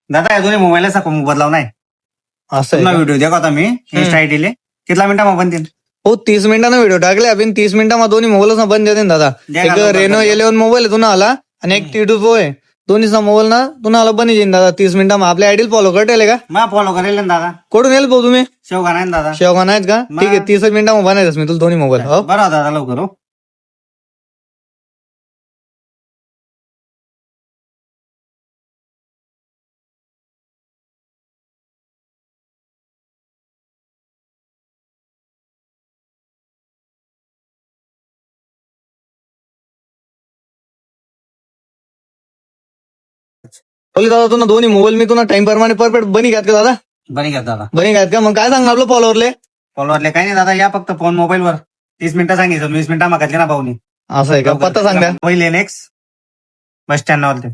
दादा या दोन्ही मोबाईलचा बदलाव नाही असं आहे का? व्हिडिओ देखो आता मी इंस्टा आयडीले कितला मिनिटा मग बनतील हो 30 मिनिटांना व्हिडिओ टाकले आपण 30 मिनिटांमध्ये दोन्ही मोबाईल बंद देते दादा. द्या एक ना, रेनो लवकर. 11 मोबाईल आहे तुला आला आणि एक T2 आहे दोन्हीचा मोबाईल ना तुम्हाला बनी जाईन दादा 30 मिनिटांमध्ये. आपल्या आयडील फॉलो करतेल का? मग फॉलो करेल ना दादा कुठून येईल भाऊ तुम्ही? शेवगा नाही ना दादा शेवगा नाहीत का? ठीक आहे 30 मिनिटांमध्ये बनायचं मी तुला दोन्ही मोबाईल. हो बरं दादा लवकर हो बोले दादा तुला दोन्ही मोबाईल मी तुला टाइम प्रमाणे परफेक्ट बनी घ्यात का दादा? बनी घ्या दादा बनी घ्यात का? मग काय सांग आपलं फॉलोअरले? फॉलोअरले काही नाही दादा या फक्त फोन मोबाईलवर 30 मिनिटं सांगितलं 20 मिनिटं मागातले ना भाऊनी असं आहे का? पत्ता सांग द्या. पहिले नेक्स्ट बस स्टँड वरते